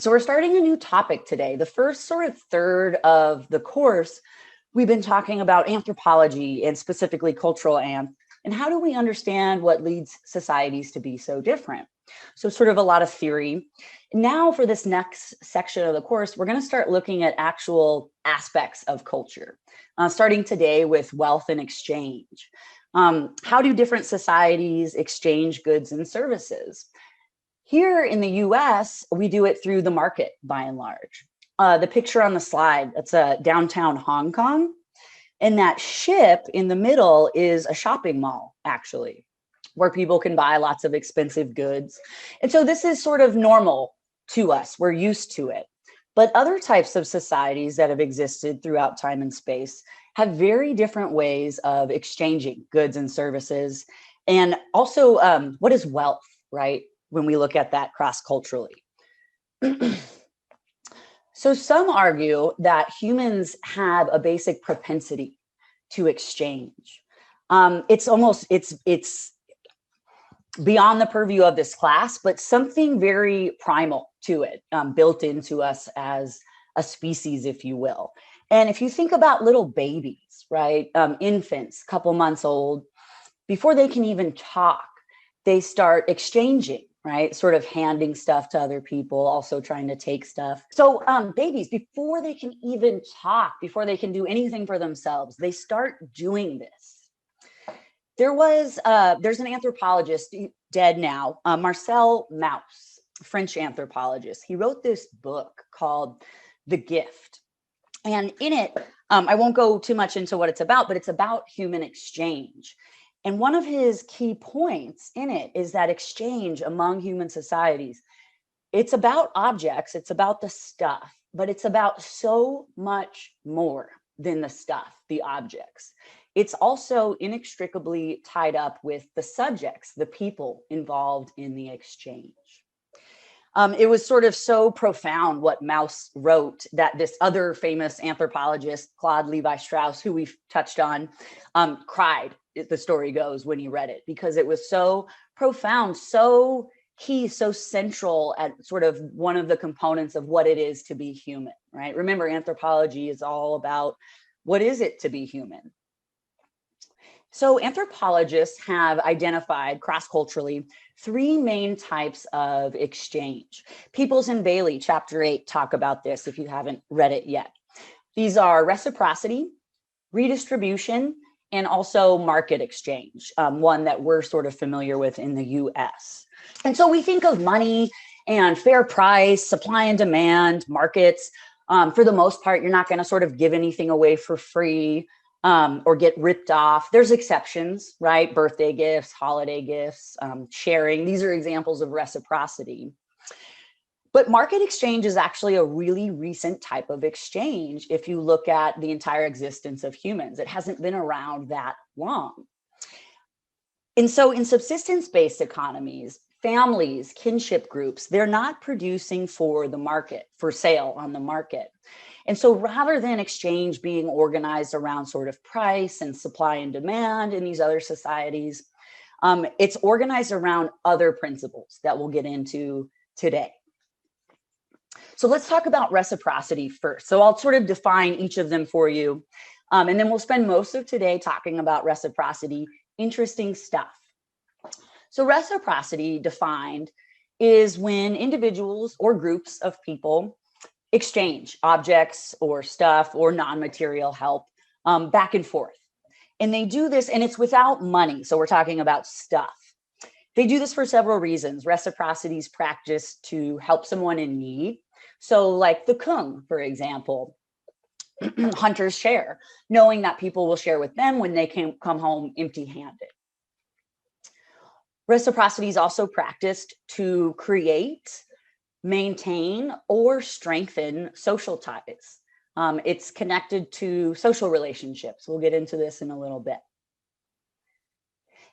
So we're starting a new topic today. The first sort of third of the course, we've been talking about anthropology and specifically cultural and how do we understand what leads societies to be so different? So sort of a lot of theory. Now for this next section of the course, we're going to start looking at actual aspects of culture, starting today with wealth and exchange. How do different societies exchange goods and services? Here in the US, we do it through the market by and large. The picture on the slide, that's downtown Hong Kong. And that ship in the middle is a shopping mall, actually, where people can buy lots of expensive goods. And so this is sort of normal to us. We're used to it. But other types of societies that have existed throughout time and space have very different ways of exchanging goods and services. And also, what is wealth, right? When we look at that cross-culturally. So some argue that humans have a basic propensity to exchange. It's beyond the purview of this class, but something very primal to it, built into us as a species, if you will. And if you think about little babies, right, infants, couple months old, before they can even talk, they start exchanging, right? Sort of handing stuff to other people, also trying to take stuff. So babies, before they can even talk, before they can do anything for themselves, they start doing this. There's an anthropologist, dead now, Marcel Mauss, French anthropologist. He wrote this book called The Gift. And in it, I won't go too much into what it's about, but it's about human exchange. And one of his key points in it is that exchange among human societies, it's about objects, it's about the stuff, but it's about so much more than the stuff, the objects. It's also inextricably tied up with the subjects, the people involved in the exchange. It was sort of so profound what Mauss wrote that this other famous anthropologist, Claude Levi-Strauss, who we've touched on, cried, the story goes, when he read it, because it was so profound, so key, so central at sort of one of the components of what it is to be human, right? Remember, anthropology is all about what is it to be human? So anthropologists have identified cross-culturally 3 main types of exchange. Peoples and Bailey, chapter 8, talk about this if you haven't read it yet. These are reciprocity, redistribution, and also market exchange, one that we're sort of familiar with in the US. And so we think of money and fair price, supply and demand, markets. For the most part, you're not going to sort of give anything away for free. Or get ripped off. There's exceptions, right? Birthday gifts, holiday gifts, sharing. These are examples of reciprocity. But market exchange is actually a really recent type of exchange if you look at the entire existence of humans. It hasn't been around that long. And so in subsistence-based economies, families, kinship groups, they're not producing for the market, for sale on the market. And so rather than exchange being organized around sort of price and supply and demand in these other societies, it's organized around other principles that we'll get into today. So let's talk about reciprocity first. So I'll sort of define each of them for you. And then we'll spend most of today talking about reciprocity, interesting stuff. So reciprocity defined is when individuals or groups of people exchange objects or stuff or non-material help back and forth. And they do this, and it's without money. So we're talking about stuff. They do this for several reasons. Reciprocity is practiced to help someone in need. So like the kung, for example, hunters share, knowing that people will share with them when they can come home empty-handed. Reciprocity is also practiced to create, maintain, or strengthen social ties. It's connected to social relationships. We'll get into this in a little bit.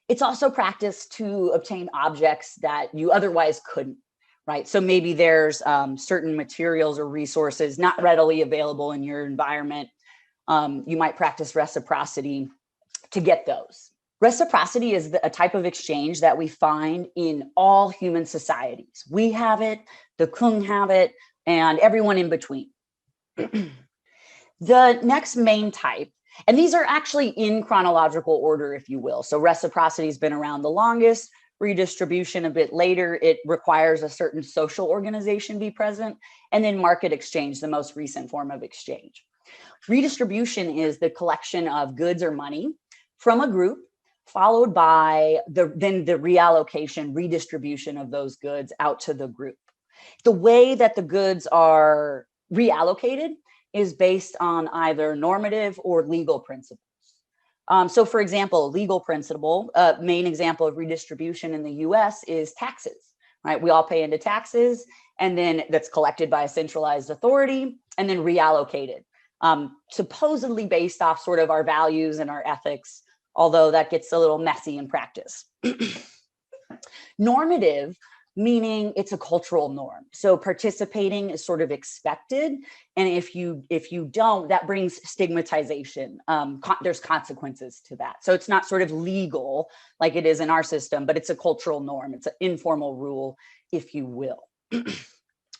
It's also practiced to obtain objects that you otherwise couldn't, right? So maybe there's certain materials or resources not readily available in your environment. You might practice reciprocity to get those. Reciprocity is a type of exchange that we find in all human societies. We have it, the Kung have it, and everyone in between. The next main type, and these are actually in chronological order, if you will. So reciprocity has been around the longest, redistribution a bit later. It requires a certain social organization be present, and then market exchange, the most recent form of exchange. Redistribution is the collection of goods or money from a group, followed by the reallocation, redistribution of those goods out to the group. The way that the goods are reallocated is based on either normative or legal principles. So for example, legal principle, main example of redistribution in the US is taxes, right? We all pay into taxes, and then that's collected by a centralized authority and then reallocated, supposedly based off sort of our values and our ethics, although that gets a little messy in practice. Normative, meaning it's a cultural norm. So participating is sort of expected. And if you don't, that brings stigmatization. There's consequences to that. So it's not sort of legal like it is in our system, but it's a cultural norm. It's an informal rule, if you will.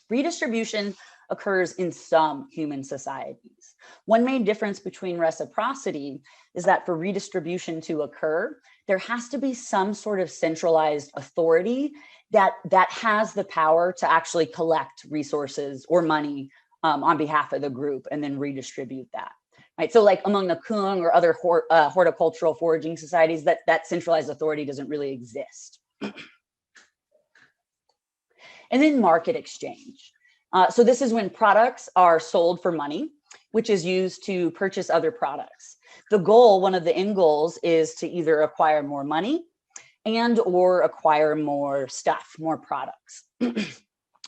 Redistribution occurs in some human societies. One main difference between reciprocity is that for redistribution to occur, there has to be some sort of centralized authority that has the power to actually collect resources or money on behalf of the group and then redistribute that. Right. So like among the Kung or other horticultural foraging societies, that centralized authority doesn't really exist. And then market exchange. So this is when products are sold for money, which is used to purchase other products. The goal, one of the end goals, is to either acquire more money and or acquire more stuff, more products.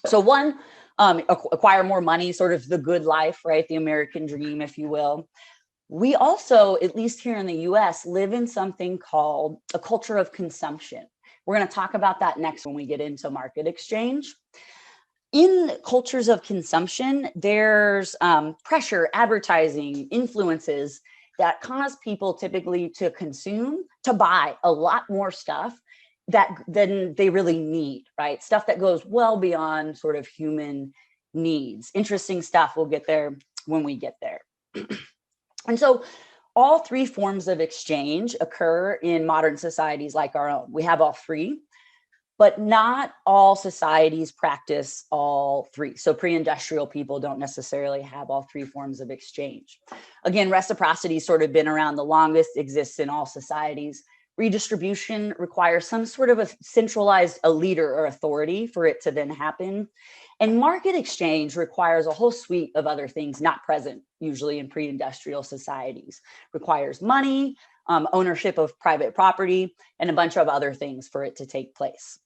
So one, acquire more money, sort of the good life, right? The American dream, if you will. We also, at least here in the US, live in something called a culture of consumption. We're going to talk about that next when we get into market exchange. In cultures of consumption, there's pressure, advertising, influences that cause people typically to consume, to buy a lot more stuff than they really need, right? Stuff that goes well beyond sort of human needs. Interesting stuff. We'll get there when we get there. And so all three forms of exchange occur in modern societies like our own. We have all three, but not all societies practice all three. So pre-industrial people don't necessarily have all three forms of exchange. Again, reciprocity has sort of been around the longest, exists in all societies. Redistribution requires some sort of a centralized leader or authority for it to then happen. And market exchange requires a whole suite of other things not present usually in pre-industrial societies. Requires money, ownership of private property, and a bunch of other things for it to take place.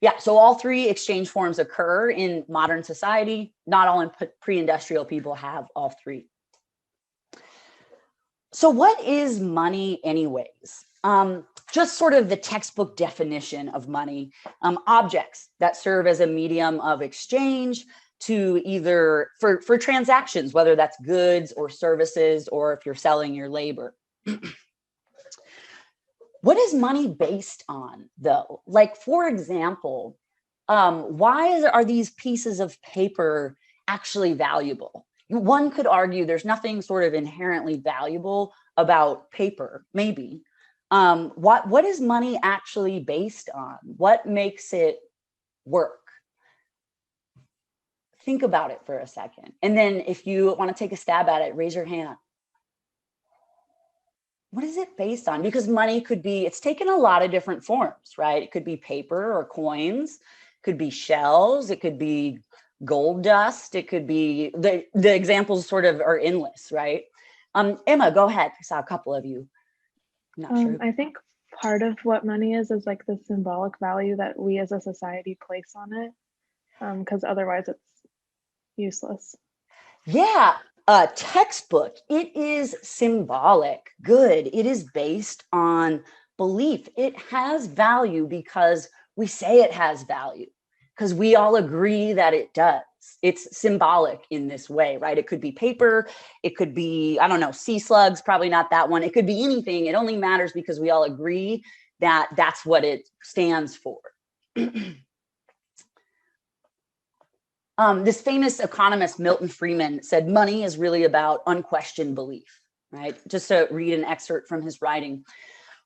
Yeah, so all three exchange forms occur in modern society. Not all in pre-industrial people have all three. So what is money anyways? Just sort of the textbook definition of money. Objects that serve as a medium of exchange to either for transactions, whether that's goods or services, or if you're selling your labor. What is money based on, though? Like, for example, why are these pieces of paper actually valuable? One could argue there's nothing sort of inherently valuable about paper, maybe. What is money actually based on? What makes it work? Think about it for a second. And then if you want to take a stab at it, raise your hand. What is it based on? Because money could be, it's taken a lot of different forms, right? It could be paper or coins, it could be shells, it could be gold dust, it could be, the examples sort of are endless, right? Emma, go ahead. I saw a couple of you. I'm not sure. I think part of what money is like the symbolic value that we as a society place on it, because otherwise it's useless. Yeah, textbook. It is symbolic. Good. It is based on belief. It has value because we say it has value, because we all agree that it does. It's symbolic in this way, right? It could be paper. It could be, I don't know, sea slugs, probably not that one. It could be anything. It only matters because we all agree that that's what it stands for. This famous economist, Milton Friedman, said money is really about unquestioned belief, right? Just to read an excerpt from his writing.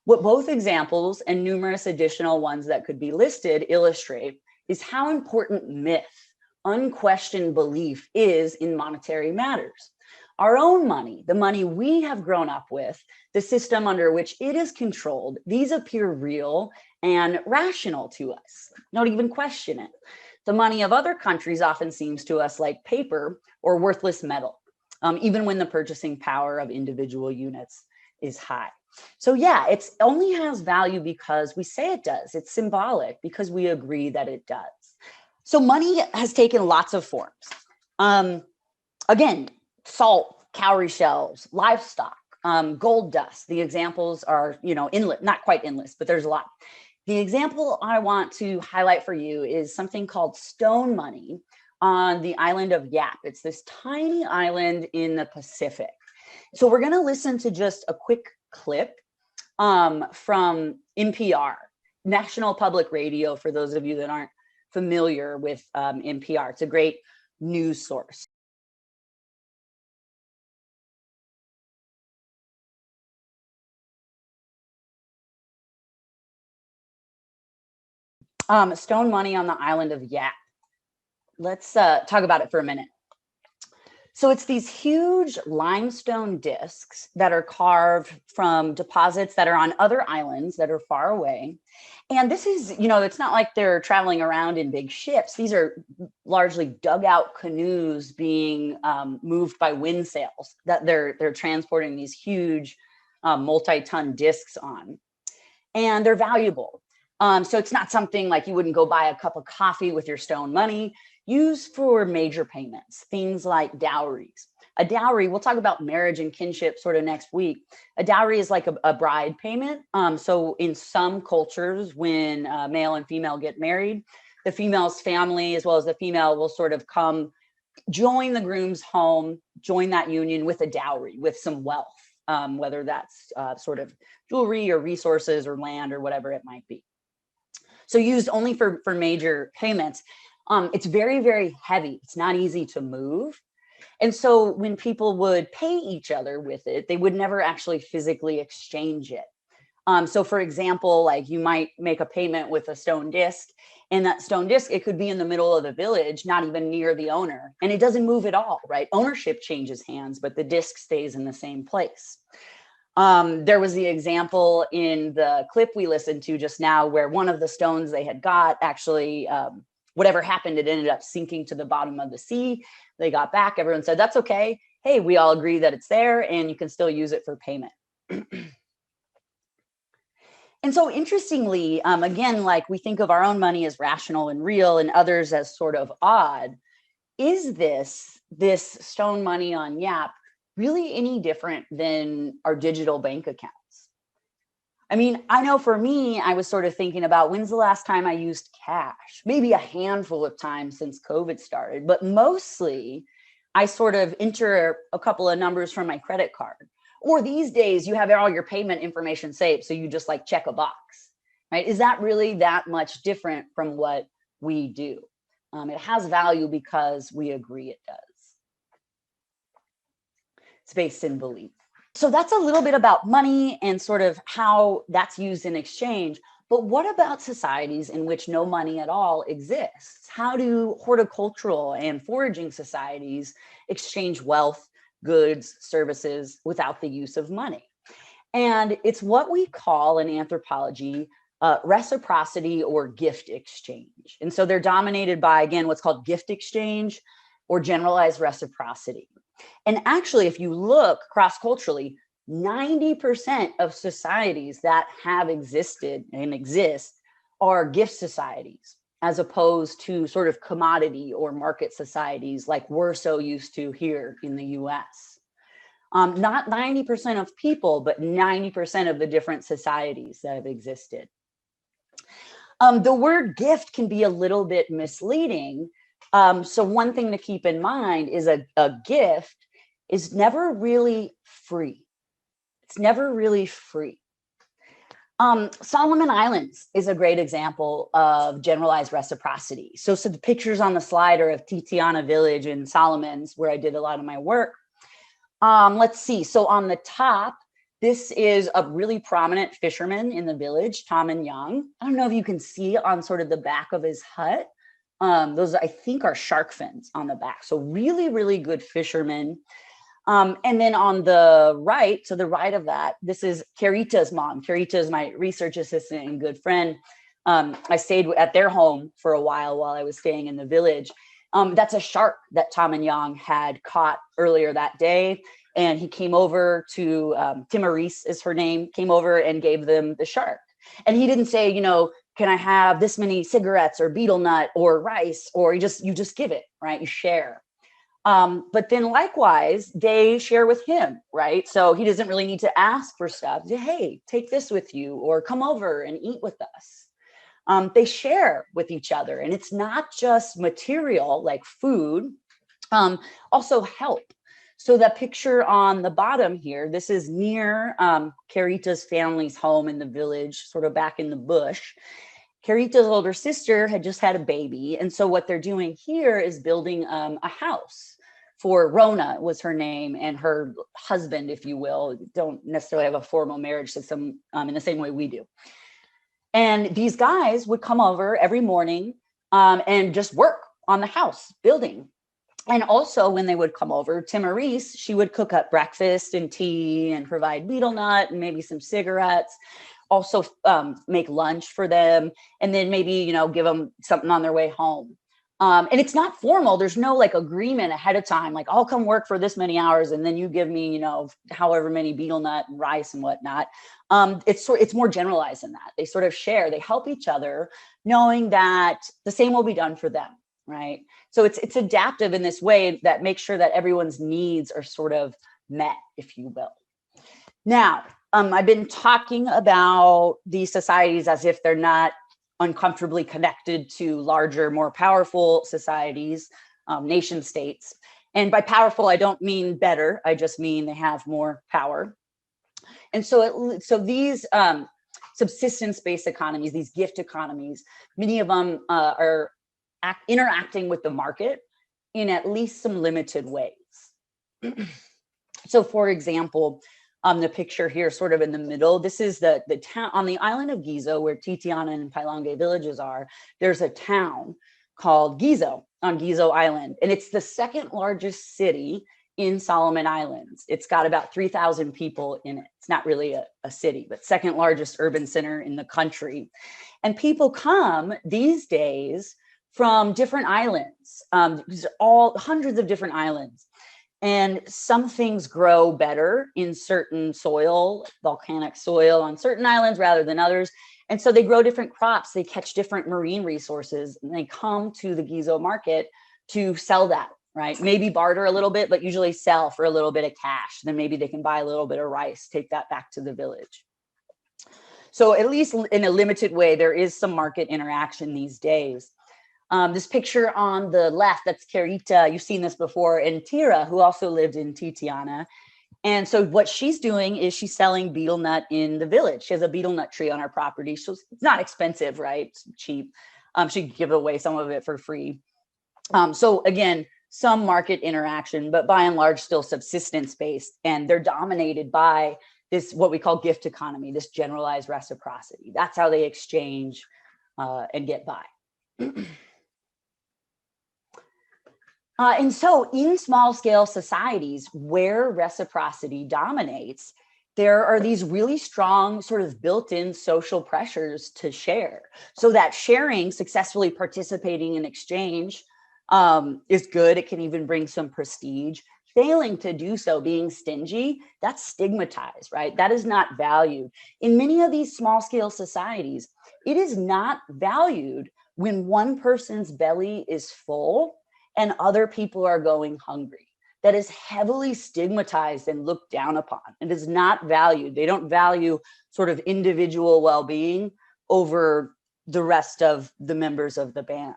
What both examples and numerous additional ones that could be listed illustrate is how important myth, unquestioned belief is in monetary matters. Our own money, the money we have grown up with, the system under which it is controlled, these appear real and rational to us. Don't even question it. The money of other countries often seems to us like paper or worthless metal, even when the purchasing power of individual units is high. So yeah, it only has value because we say it does. It's symbolic because we agree that it does. So money has taken lots of forms. Again, salt, cowrie shells, livestock, gold dust. The examples are, endless, not quite endless, but there's a lot. The example I want to highlight for you is something called stone money on the island of Yap. It's this tiny island in the Pacific. So we're going to listen to just a quick clip from NPR, National Public Radio, for those of you that aren't familiar with NPR. It's a great news source. Stone money on the island of Yap. Let's talk about it for a minute. So it's these huge limestone discs that are carved from deposits that are on other islands that are far away. And this is, it's not like they're traveling around in big ships. These are largely dugout canoes being moved by wind sails that they're transporting these huge multi-ton discs on. And they're valuable. So it's not something like you wouldn't go buy a cup of coffee with your stone money. Used for major payments, things like dowries. A dowry, we'll talk about marriage and kinship sort of next week. A dowry is like a bride payment. So in some cultures, when male and female get married, the female's family as well as the female will sort of come join the groom's home, join that union with a dowry, with some wealth, whether that's sort of jewelry or resources or land or whatever it might be. So used only for major payments. It's very, very heavy. It's not easy to move. And so when people would pay each other with it, they would never actually physically exchange it. So for example, like you might make a payment with a stone disc, and that stone disc, it could be in the middle of the village, not even near the owner, and it doesn't move at all, right? Ownership changes hands, but the disc stays in the same place. There was the example in the clip we listened to just now where one of the stones they had got actually, whatever happened, it ended up sinking to the bottom of the sea. They got back, everyone said, that's okay. Hey, we all agree that it's there and you can still use it for payment. And so interestingly, again, like we think of our own money as rational and real and others as sort of odd. Is this stone money on Yap really any different than our digital bank accounts? I mean, I know for me, I was sort of thinking about when's the last time I used cash? Maybe a handful of times since COVID started, but mostly I sort of enter a couple of numbers from my credit card. Or these days you have all your payment information saved, so you just like check a box, right? Is that really that much different from what we do? It has value because we agree it does. It's based in belief. So that's a little bit about money and sort of how that's used in exchange. But what about societies in which no money at all exists? How do horticultural and foraging societies exchange wealth, goods, services without the use of money? And it's what we call in anthropology reciprocity or gift exchange. And so they're dominated by, again, what's called gift exchange or generalized reciprocity. And actually, if you look cross-culturally, 90% of societies that have existed and exist are gift societies, as opposed to sort of commodity or market societies like we're so used to here in the US. Not 90% of people, but 90% of the different societies that have existed. The word gift can be a little bit misleading. So one thing to keep in mind is a gift is never really free. It's never really free. Solomon Islands is a great example of generalized reciprocity. So the pictures on the slide are of Titiana Village in Solomons, where I did a lot of my work. Let's see. So on the top, this is a really prominent fisherman in the village, Tom and Young. I don't know if you can see on sort of the back of his hut. Those, I think, are shark fins on the back. So really, really good fishermen. And then on the right, to the right of that, this is Carita's mom. Carita is my research assistant and good friend. I stayed at their home for a while I was staying in the village. That's a shark that Tom and Young had caught earlier that day. And he came over to, Timorese is her name, came over and gave them the shark. And he didn't say, you know, can I have this many cigarettes or betel nut or rice? Or you just give it, right? You share. But then likewise, they share with him, right? So he doesn't really need to ask for stuff. Hey, take this with you, or come over and eat with us. They share with each other, and it's not just material like food, also help. So that picture on the bottom here, this is near Carita's family's home in the village, sort of back in the bush. Carita's older sister had just had a baby. And so what they're doing here is building a house for Rona, was her name, and her husband, if you will, don't necessarily have a formal marriage system in the same way we do. And these guys would come over every morning and just work on the house building. And also when they would come over, Timorese, she would cook up breakfast and tea and provide betel nut and maybe some cigarettes, also make lunch for them, and then maybe, you know, give them something on their way home. And it's not formal. There's no like agreement ahead of time, like I'll come work for this many hours and then you give me, you know, however many betel nut and rice and whatnot. It's more generalized than that. They sort of share, they help each other, knowing that the same will be done for them, right? So it's adaptive in this way that makes sure that everyone's needs are sort of met, if you will. Now, I've been talking about these societies as if they're not uncomfortably connected to larger, more powerful societies, nation states. And by powerful, I don't mean better. I just mean they have more power. And so these subsistence-based economies, these gift economies, many of them are interacting with the market in at least some limited ways. So for example, the picture here sort of in the middle, this is the town on the island of Gizo, where Titiana and Pailongue villages are. There's a town called Gizo on Gizo Island, and it's the second largest city in Solomon Islands. It's got about 3,000 people in it. It's not really a city, but second largest urban center in the country. And people come these days from different islands. These are all hundreds of different islands. And some things grow better in certain soil, volcanic soil on certain islands rather than others. And so they grow different crops, they catch different marine resources, and they come to the Gizo market to sell that, right? Maybe barter a little bit, but usually sell for a little bit of cash. Then maybe they can buy a little bit of rice, take that back to the village. So at least in a limited way, there is some market interaction these days. This picture on the left, that's Carita. You've seen this before, and Tira, who also lived in Titiana. And so what she's doing is she's selling betel nut in the village. She has a betel nut tree on her property. So it's not expensive, right? It's cheap. She could give away some of it for free. So again, some market interaction, but by and large, still subsistence based. And they're dominated by this, what we call gift economy, this generalized reciprocity. That's how they exchange and get by. And so in small scale societies where reciprocity dominates, there are these really strong sort of built-in social pressures to share. So that sharing, successfully participating in exchange is good. It can even bring some prestige. Failing to do so, being stingy, that's stigmatized, right? That is not valued. In many of these small scale societies, it is not valued when one person's belly is full and other people are going hungry. That is heavily stigmatized and looked down upon. It is not valued. They don't value sort of individual well-being over the rest of the members of the band.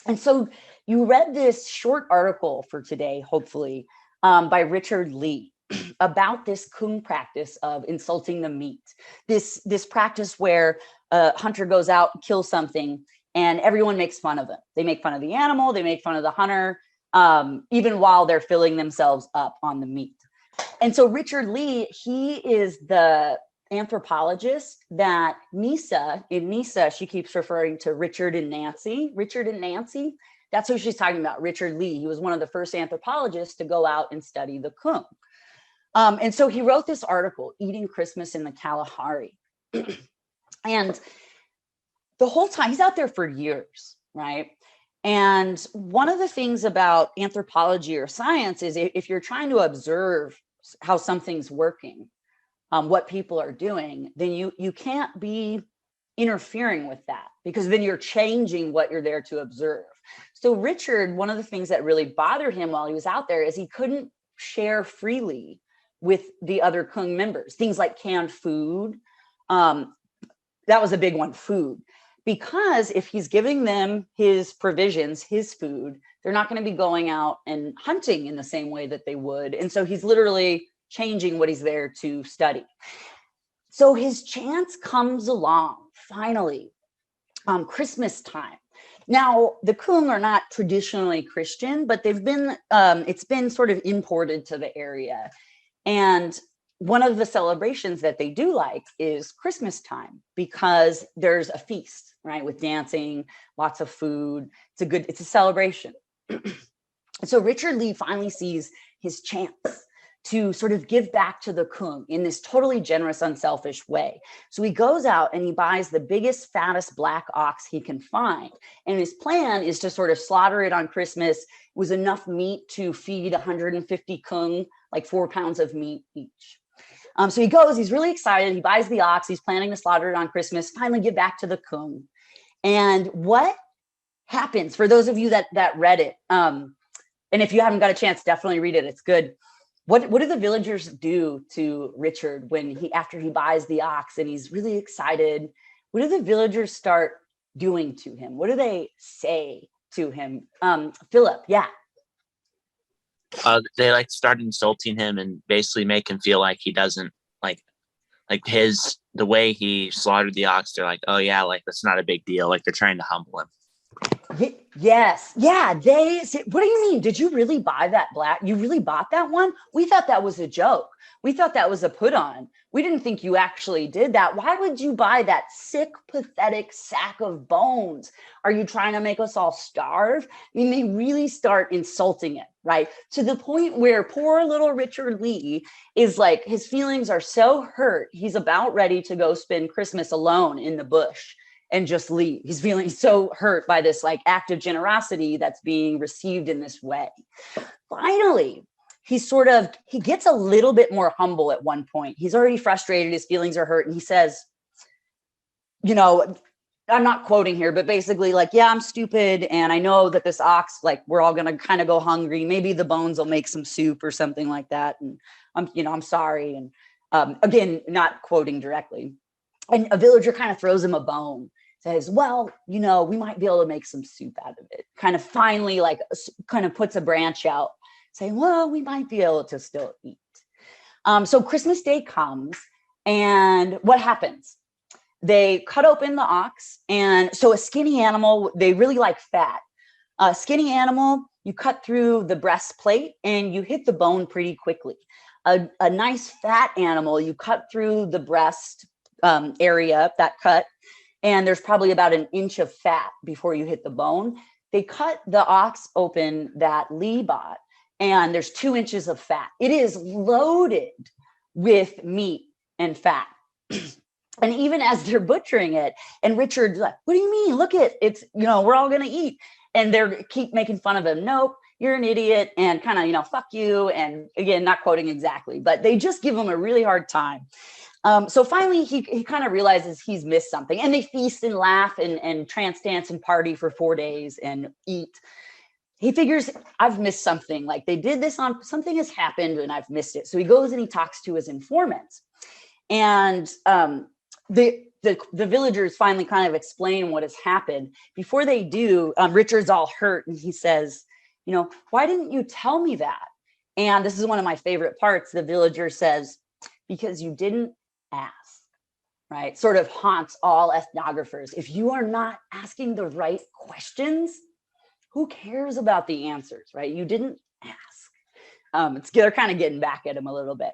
And so you read this short article for today, hopefully, by Richard Lee about this kung practice of insulting the meat. This practice where a hunter goes out, kills something, and everyone makes fun of them. They make fun of the animal, they make fun of the hunter, even while they're filling themselves up on the meat. And so Richard Lee, he is the anthropologist that Nisa, she keeps referring to Richard and Nancy. That's who she's talking about, Richard Lee. He was one of the first anthropologists to go out and study the kung. And so he wrote this article, Eating Christmas in the Kalahari. And the whole time, he's out there for years, right? And one of the things about anthropology or science is if you're trying to observe how something's working, what people are doing, then you can't be interfering with that, because then you're changing what you're there to observe. So Richard, one of the things that really bothered him while he was out there is he couldn't share freely with the other Kung members, things like canned food. That was a big one, food. Because if he's giving them his provisions, his food, they're not going to be going out and hunting in the same way that they would. And so he's literally changing what he's there to study. So his chance comes along, finally, Christmas time. Now, the Kung are not traditionally Christian, but they've been, it's been sort of imported to the area. And one of the celebrations that they do like is Christmas time, because there's a feast, right? With dancing, lots of food. It's a celebration. So Richard Lee finally sees his chance to sort of give back to the Kung in this totally generous, unselfish way. So he goes out and he buys the biggest, fattest black ox he can find. And his plan is to sort of slaughter it on Christmas. It was enough meat to feed 150 Kung, like 4 pounds of meat each. So he goes, he's really excited. He buys the ox. He's planning to slaughter it on Christmas, finally give back to the Kung. And what happens, for those of you that read it, and if you haven't got a chance, definitely read it. It's good. What do the villagers do to Richard after he buys the ox and he's really excited? What do the villagers start doing to him? What do they say to him? Philip, yeah. They like start insulting him and basically make him feel like he doesn't like the way he slaughtered the ox. They're like, oh yeah, like that's not a big deal. Like they're trying to humble him. Yes. Yeah. They say, what do you mean? Did you really buy that black? You really bought that one? We thought that was a joke. We thought that was a put on. We didn't think you actually did that. Why would you buy that sick, pathetic sack of bones? Are you trying to make us all starve? I mean, they really start insulting it, right? To the point where poor little Richard Lee is like, his feelings are so hurt. He's about ready to go spend Christmas alone in the bush and just leave. He's feeling so hurt by this like act of generosity that's being received in this way. Finally, he gets a little bit more humble at one point. He's already frustrated. His feelings are hurt. And he says, I'm not quoting here, but basically like, yeah, I'm stupid. And I know that this ox, like we're all going to kind of go hungry. Maybe the bones will make some soup or something like that. And I'm sorry. And again, not quoting directly. And a villager kind of throws him a bone, says, well, we might be able to make some soup out of it. Kind of finally like kind of puts a branch out, saying, well, we might be able to still eat. So Christmas Day comes, and what happens? They cut open the ox. And so a skinny animal, they really like fat. A skinny animal, you cut through the breastplate and you hit the bone pretty quickly. A nice fat animal, you cut through the breast area, that cut, and there's probably about an inch of fat before you hit the bone. They cut the ox open that Lee bought, and there's 2 inches of fat. It is loaded with meat and fat. And even as they're butchering it, and Richard's like, what do you mean? Look at it's, we're all going to eat. And they're keep making fun of him. Nope, you're an idiot. And kind of, fuck you. And again, not quoting exactly, but they just give him a really hard time. So finally, he kind of realizes he's missed something, and they feast and laugh and trance dance and party for 4 days and eat. He figures, I've missed something. Like they did this something has happened and I've missed it. So he goes and he talks to his informants, and the villagers finally kind of explain what has happened. Before they do, Richard's all hurt and he says, why didn't you tell me that? And this is one of my favorite parts. The villager says, because you didn't ask, right? Sort of haunts all ethnographers. If you are not asking the right questions, who cares about the answers, right? You didn't ask. They're kind of getting back at him a little bit.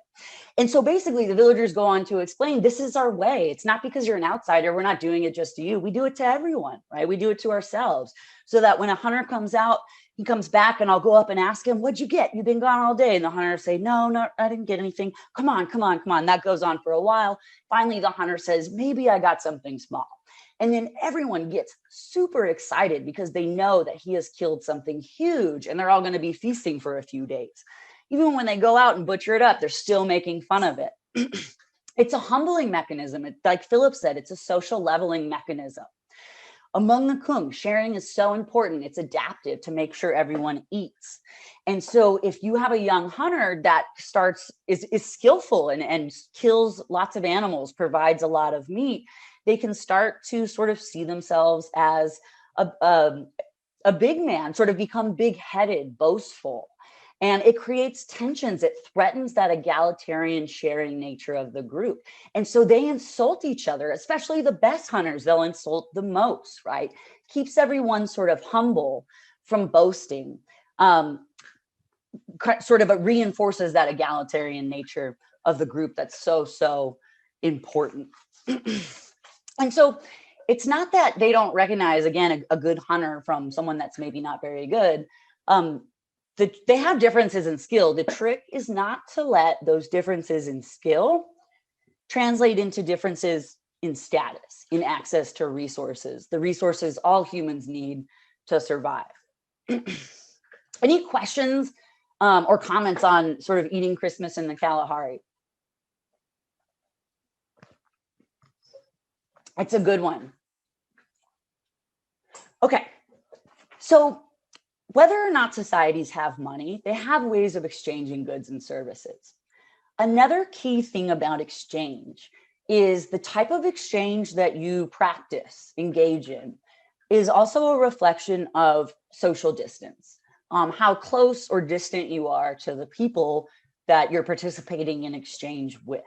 And so basically the villagers go on to explain, this is our way. It's not because you're an outsider. We're not doing it just to you. We do it to everyone, right? We do it to ourselves, so that when a hunter comes out, he comes back and I'll go up and ask him, what'd you get? You've been gone all day. And the hunter say, no, I didn't get anything. Come on. That goes on for a while. Finally, the hunter says, maybe I got something small. And then everyone gets super excited because they know that he has killed something huge and they're all going to be feasting for a few days. Even when they go out and butcher it up, they're still making fun of it. It's a humbling mechanism. Like Philip said, it's a social leveling mechanism. Among the Kung, sharing is so important. It's adaptive to make sure everyone eats. And so if you have a young hunter that is skillful and kills lots of animals, provides a lot of meat, they can start to sort of see themselves as a big man, sort of become big-headed, boastful. And it creates tensions. It threatens that egalitarian sharing nature of the group. And so they insult each other, especially the best hunters, they'll insult the most, right? Keeps everyone sort of humble from boasting. Sort of reinforces that egalitarian nature of the group that's so important. And so it's not that they don't recognize, again, a good hunter from someone that's maybe not very good. They have differences in skill. The trick is not to let those differences in skill translate into differences in status, in access to resources, the resources all humans need to survive. Any questions or comments on sort of eating Christmas in the Kalahari? It's a good one. Okay, so whether or not societies have money, they have ways of exchanging goods and services. Another key thing about exchange is the type of exchange that you practice, engage in, is also a reflection of social distance, how close or distant you are to the people that you're participating in exchange with.